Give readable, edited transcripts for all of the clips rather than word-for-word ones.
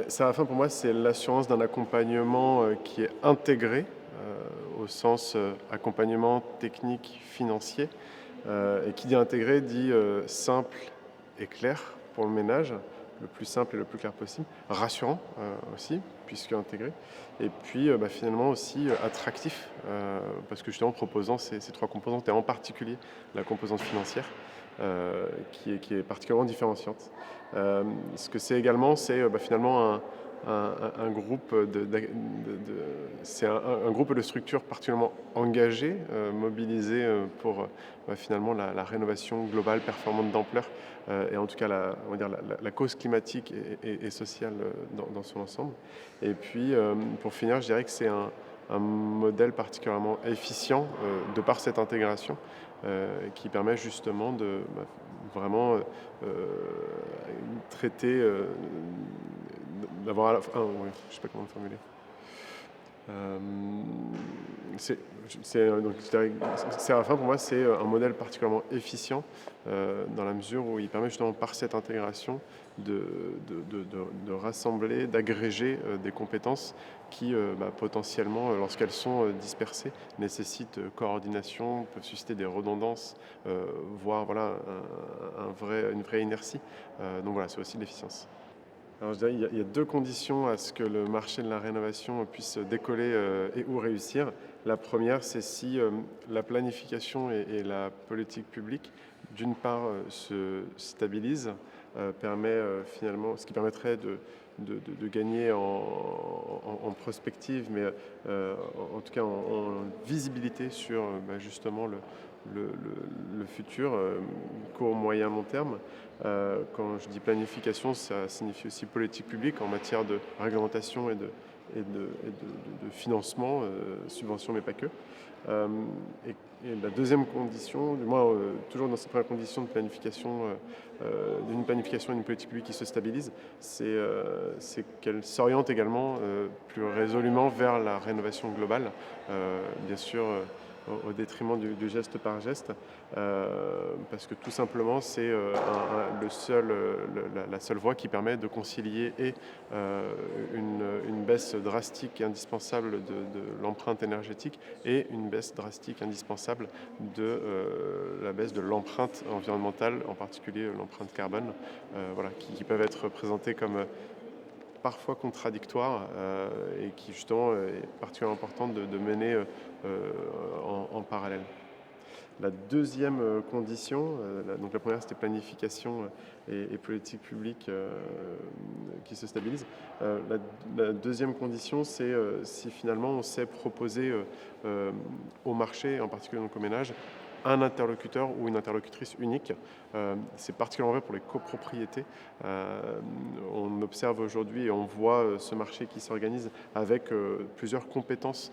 Serafin, pour moi, c'est l'assurance d'un accompagnement qui est intégré, au sens accompagnement technique, financier. Et qui dit intégré dit simple et clair pour le ménage, le plus simple et le plus clair possible, rassurant aussi, puisque intégré, et puis finalement aussi attractif, parce que justement proposant ces trois composantes, et en particulier la composante financière, qui est particulièrement différenciante. Ce que c'est également, c'est finalement un groupe c'est un groupe de structures particulièrement engagées, mobilisées pour finalement la rénovation globale, performante d'ampleur, et en tout cas on va dire la cause climatique et sociale dans son ensemble. Et puis pour finir, je dirais que c'est un modèle particulièrement efficient de par cette intégration, qui permet justement de vraiment traiter, d'avoir à la fois, ouais, je sais pas comment le formuler. Euh, c'est, donc, je dirais que Séraphin, pour moi, c'est un modèle particulièrement efficient dans la mesure où il permet justement par cette intégration de rassembler, d'agréger des compétences qui potentiellement, lorsqu'elles sont dispersées, nécessitent coordination, peuvent susciter des redondances, voire voilà, une vraie inertie. Donc voilà, c'est aussi de l'efficience. Alors je dirais il y a deux conditions à ce que le marché de la rénovation puisse décoller et ou réussir. La première, c'est si la planification et la politique publique, d'une part, se stabilisent, permet finalement, ce qui permettrait de gagner en prospective, mais en tout cas en visibilité sur justement le futur, court, moyen, long terme. Quand je dis planification, ça signifie aussi politique publique en matière de réglementation et de financement, subvention, mais pas que. Euh, et la deuxième condition, du moins toujours dans cette première condition de planification, d'une planification et d'une politique publique qui se stabilise, c'est qu'elle s'oriente également plus résolument vers la rénovation globale, bien sûr au détriment du geste par geste, parce que tout simplement c'est la seule voie qui permet de concilier et une baisse drastique et indispensable de l'empreinte énergétique et une baisse drastique indispensable de la baisse de l'empreinte environnementale, en particulier l'empreinte carbone, voilà, qui peuvent être présentées comme parfois contradictoires et qui justement est particulièrement importante de mener en parallèle. La deuxième condition, donc la première c'était planification et politique publique qui se stabilise. La deuxième condition, c'est si finalement on sait proposer au marché, en particulier donc au ménage, un interlocuteur ou une interlocutrice unique. C'est particulièrement vrai pour les copropriétés. On observe aujourd'hui et on voit ce marché qui s'organise avec plusieurs compétences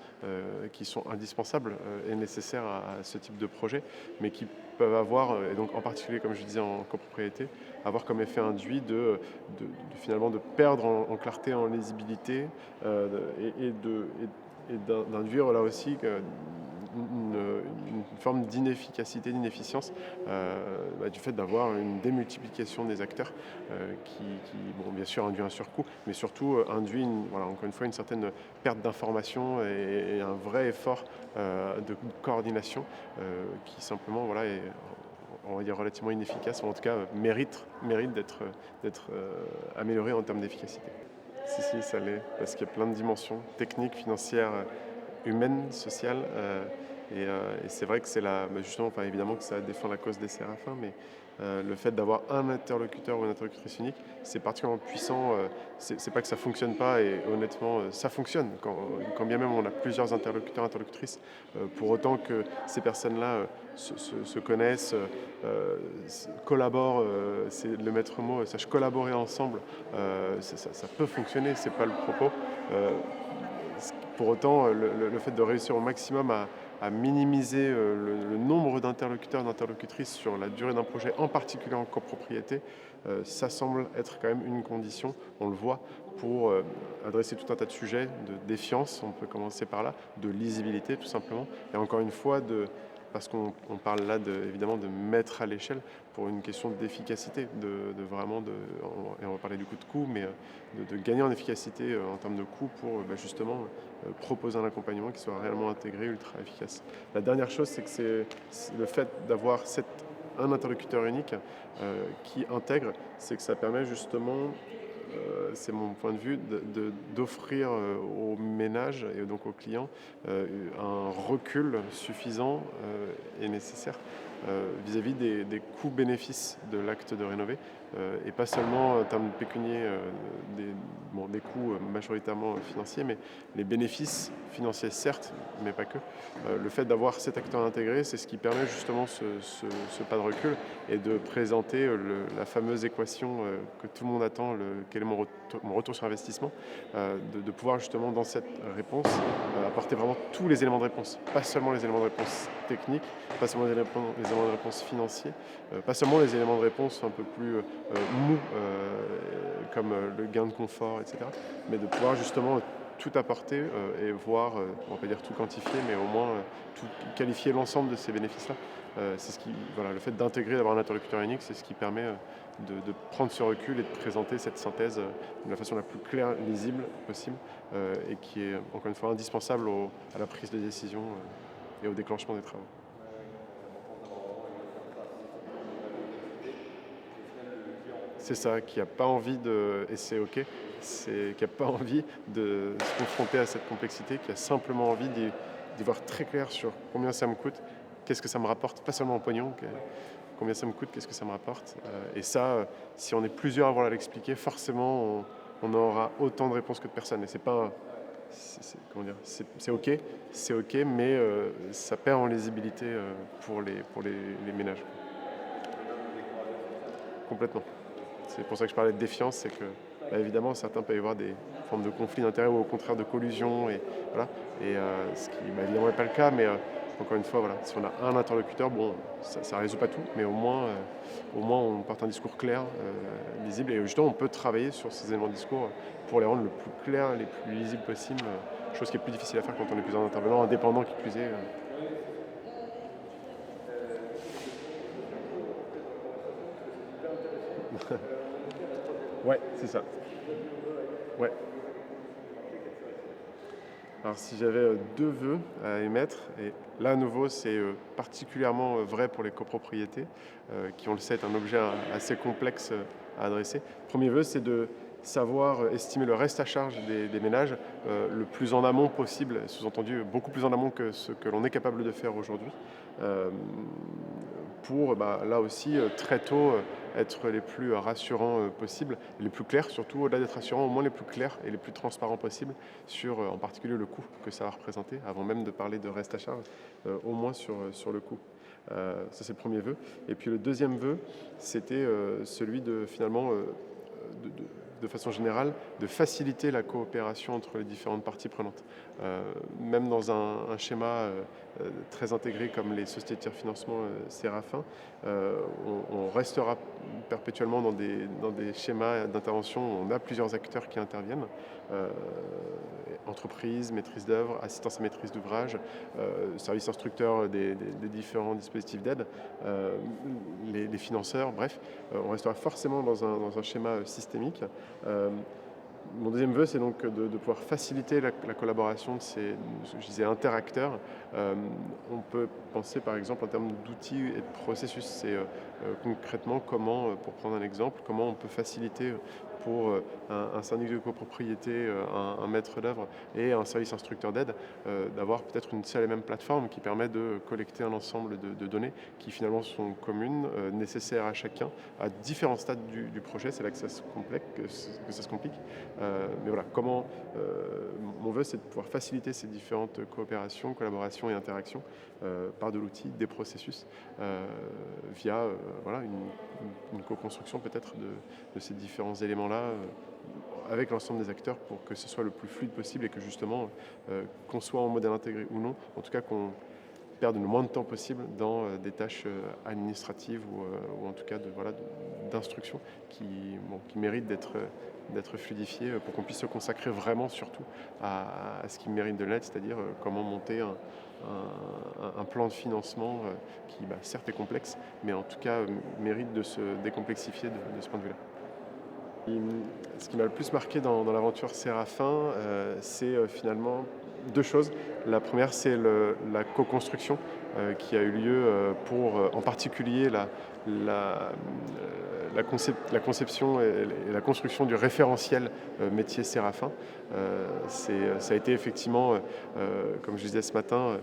qui sont indispensables et nécessaires à ce type de projet, mais qui peuvent avoir, et donc en particulier comme je disais en copropriété, avoir comme effet induit finalement de perdre en clarté, en lisibilité, et d'induire là aussi une forme d'inefficacité, d'inefficience du fait d'avoir une démultiplication des acteurs bon, bien sûr induit un surcoût, mais surtout induit voilà, encore une fois une certaine perte d'information et un vrai effort de coordination qui simplement voilà, est, on va dire, relativement inefficace, ou en tout cas mérite d'être amélioré en termes d'efficacité. Si, ça l'est, parce qu'il y a plein de dimensions techniques, financières, humaines, sociales. Et c'est vrai que c'est justement, évidemment que ça défend la cause des Séraphins, mais le fait d'avoir un interlocuteur ou une interlocutrice unique, c'est particulièrement puissant. C'est pas que ça fonctionne pas, et honnêtement, ça fonctionne. Quand bien même on a plusieurs interlocuteurs, interlocutrices, pour autant que ces personnes-là se connaissent, collaborent, c'est le maître mot, sachent collaborer ensemble, ça peut fonctionner, c'est pas le propos. Euh, pour autant, le fait de réussir au maximum à minimiser le nombre d'interlocuteurs et d'interlocutrices sur la durée d'un projet, en particulier en copropriété, ça semble être quand même une condition, on le voit, pour adresser tout un tas de sujets, de défiance, on peut commencer par là, de lisibilité tout simplement, et encore une fois parce qu'on parle là évidemment de mettre à l'échelle pour une question d'efficacité, vraiment et on va parler du coût de coût, mais de gagner en efficacité en termes de coût pour justement proposer un accompagnement qui soit réellement intégré, ultra efficace. La dernière chose, c'est que c'est le fait d'avoir un interlocuteur unique qui intègre, c'est que ça permet justement, c'est mon point de vue, d'offrir aux ménages et donc aux clients un recul suffisant et nécessaire vis-à-vis des coûts-bénéfices de l'acte de rénover, et pas seulement en termes pécuniaires, des coûts majoritairement financiers, mais les bénéfices financiers certes, mais pas que. Le fait d'avoir cet acteur intégré, c'est ce qui permet justement ce pas de recul et de présenter la fameuse équation que tout le monde attend, quel est mon retour sur investissement, de pouvoir justement dans cette réponse apporter vraiment tous les éléments de réponse, pas seulement les éléments de réponse techniques, pas seulement les éléments de réponse financiers, pas seulement les éléments de réponse un peu plus mous, comme le gain de confort, etc., mais de pouvoir justement tout apporter et voir, on va pas dire tout quantifier, mais au moins tout qualifier l'ensemble de ces bénéfices-là. C'est voilà, le fait d'intégrer, d'avoir un interlocuteur unique, c'est ce qui permet de prendre ce recul et de présenter cette synthèse de la façon la plus claire, lisible possible, et qui est encore une fois indispensable à la prise de décision et au déclenchement des travaux. C'est ça, qui n'a pas envie et c'est OK, qui n'a pas envie de se confronter à cette complexité, qui a simplement envie d'y voir très clair sur combien ça me coûte, qu'est-ce que ça me rapporte, pas seulement en pognon, combien ça me coûte, qu'est-ce que ça me rapporte. Et ça, si on est plusieurs à avoir à l'expliquer, forcément, on aura autant de réponses que de personnes. Et c'est pas, comment dire, c'est OK, mais ça perd en lisibilité pour les ménages. Complètement. C'est pour ça que je parlais de défiance, c'est que évidemment certains peuvent y avoir des formes de conflits d'intérêts ou au contraire de collusion, et voilà. Et ce qui évidemment n'est pas le cas, mais encore une fois, voilà, si on a un interlocuteur, bon, ça résout pas tout, mais au moins on porte un discours clair, lisible, et justement on peut travailler sur ces éléments de discours pour les rendre le plus clairs, les plus lisibles possible, chose qui est plus difficile à faire quand on est plusieurs intervenants, indépendants qui plus est. Ouais, c'est ça. Ouais. Alors si j'avais deux vœux à émettre, et là à nouveau c'est particulièrement vrai pour les copropriétés, qui on le sait est un objet assez complexe à adresser. Premier vœu, c'est de savoir estimer le reste à charge des ménages le plus en amont possible, sous-entendu beaucoup plus en amont que ce que l'on est capable de faire aujourd'hui, euh, pour là aussi très tôt être les plus rassurants possibles, les plus clairs surtout, au-delà d'être rassurants, au moins les plus clairs et les plus transparents possibles sur en particulier le coût que ça va représenter, avant même de parler de reste à charge, au moins sur le coût. Ça c'est le premier vœu. Et puis le deuxième vœu, c'était celui de finalement de façon générale, de faciliter la coopération entre les différentes parties prenantes. Même dans un schéma très intégré comme les sociétés de tiers-financement Séraphin, on restera perpétuellement dans des schémas d'intervention où on a plusieurs acteurs qui interviennent, entreprises, maîtrise d'œuvre, assistance à maîtrise d'ouvrage, services instructeurs des différents dispositifs d'aide, les financeurs, bref, on restera forcément dans un schéma systémique. Mon deuxième vœu, c'est donc de pouvoir faciliter la collaboration de ces, je disais, interacteurs. On peut penser par exemple en termes d'outils et de processus. C'est concrètement comment, pour prendre un exemple, comment on peut faciliter pour un syndic de copropriété, un maître d'œuvre et un service instructeur d'aide, d'avoir peut-être une seule et même plateforme qui permet de collecter un ensemble de données qui finalement sont communes, nécessaires à chacun, à différents stades du projet. C'est là que ça se complique. Mais voilà, mon vœu, c'est de pouvoir faciliter ces différentes coopérations, collaborations et interactions par de l'outil, des processus, via voilà, une co-construction peut-être de ces différents éléments-là avec l'ensemble des acteurs pour que ce soit le plus fluide possible et que justement, qu'on soit en modèle intégré ou non, en tout cas qu'on perdre le moins de temps possible dans des tâches administratives ou en tout cas d'instruction qui méritent d'être d'être fluidifié pour qu'on puisse se consacrer vraiment surtout à ce qui mérite de l'être, c'est-à-dire comment monter un plan de financement qui, certes est complexe, mais en tout cas mérite de se décomplexifier de ce point de vue-là. Ce qui m'a le plus marqué dans l'aventure Séraphin, c'est finalement deux choses. La première, c'est la co-construction qui a eu lieu pour, en particulier, la, la conception et la construction du référentiel métier Séraphin. Ça a été effectivement, comme je disais ce matin,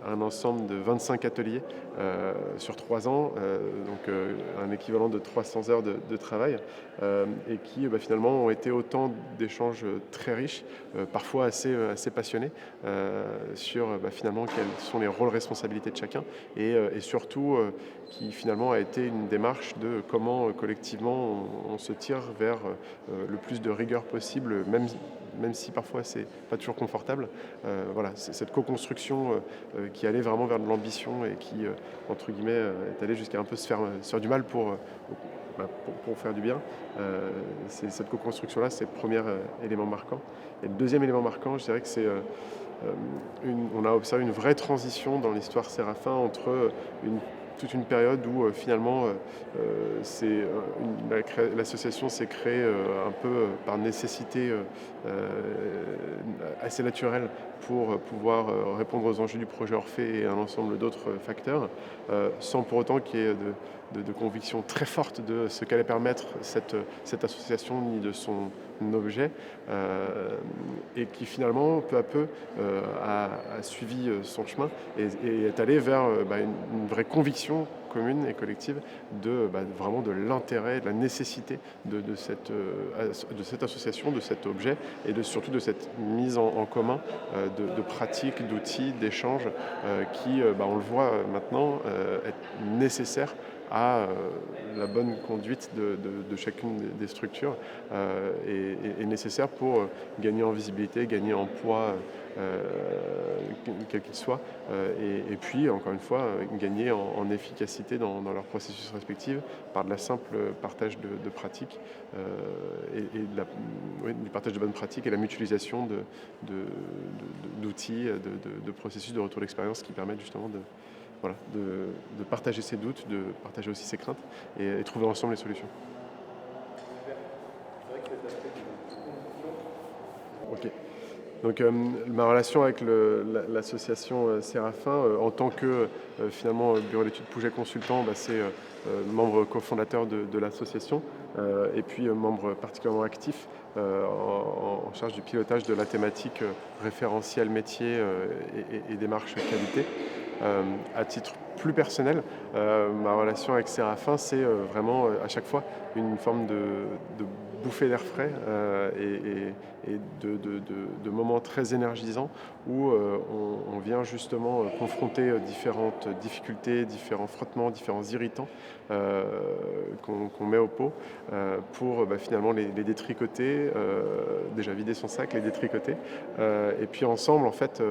un ensemble de 25 ateliers sur 3 ans, donc un équivalent de 300 heures de travail, et qui finalement ont été autant d'échanges très riches, parfois assez passionnés, sur finalement quels sont les rôles, responsabilités de chacun, et surtout qui finalement a été une démarche de comment collectivement on se tire vers le plus de rigueur possible, même si parfois c'est pas toujours confortable. Voilà, c'est cette co-construction qui allait vraiment vers de l'ambition et qui, entre guillemets, est allée jusqu'à un peu se faire du mal pour faire du bien. Cette co-construction-là, c'est le premier élément marquant. Et le deuxième élément marquant, je dirais que c'est on a observé une vraie transition dans l'histoire Séraphin entre toute une période où finalement l'association s'est créée un peu par nécessité assez naturelle pour pouvoir répondre aux enjeux du projet Orphée et un ensemble d'autres facteurs, sans pour autant qu'il y ait de conviction très forte de ce qu'allait permettre cette association ni de son objet, et qui finalement peu à peu a suivi son chemin et est allé vers une vraie conviction commune et collective vraiment de l'intérêt, de la nécessité de cette association, de cet objet et surtout de cette mise en commun de pratiques, d'outils, d'échanges qui, on le voit maintenant, est nécessaire à la bonne conduite de chacune des structures, et nécessaire pour gagner en visibilité, gagner en poids, quel qu'il soit, et puis encore une fois gagner en efficacité dans leurs processus respectifs par de la simple partage de pratiques, du partage de bonnes pratiques et la mutualisation d'outils, de processus de retour d'expérience qui permettent justement de partager ses doutes, de partager aussi ses craintes et trouver ensemble les solutions. Ok. Donc ma relation avec l'association Séraphin, en tant que finalement bureau d'études Pouget consultant, c'est membre cofondateur de l'association, et puis membre particulièrement actif en charge du pilotage de la thématique référentiel métier et démarche qualité. À titre plus personnel, ma relation avec Séraphin, c'est vraiment à chaque fois une forme de bouffée d'air frais et de moments très énergisants où on vient justement confronter différentes difficultés, différents frottements, différents irritants qu'on met au pot pour finalement les détricoter, déjà vider son sac, les détricoter, et puis ensemble en fait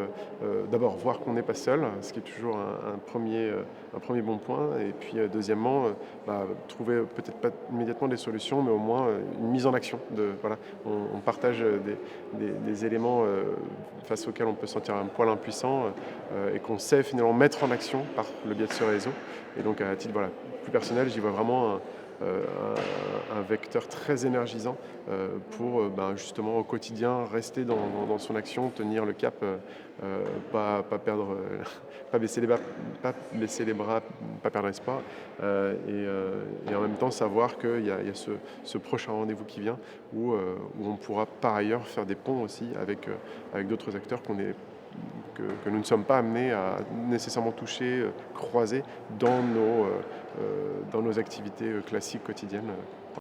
d'abord voir qu'on n'est pas seul, ce qui est toujours un premier bon point, et puis deuxièmement trouver peut-être pas immédiatement des solutions, mais au moins une mise en action. On partage des éléments face auxquels on peut se sentir un poil impuissant, et qu'on sait finalement mettre en action par le biais de ce réseau. Et donc à titre plus personnel, j'y vois vraiment un vecteur très énergisant pour justement au quotidien rester dans son action, tenir le cap, pas perdre, pas baisser les bras, pas perdre espoir, et en même temps savoir qu'il y a ce prochain rendez-vous qui vient où on pourra par ailleurs faire des ponts aussi avec d'autres acteurs que nous ne sommes pas amenés à nécessairement toucher, croiser dans nos activités classiques quotidiennes.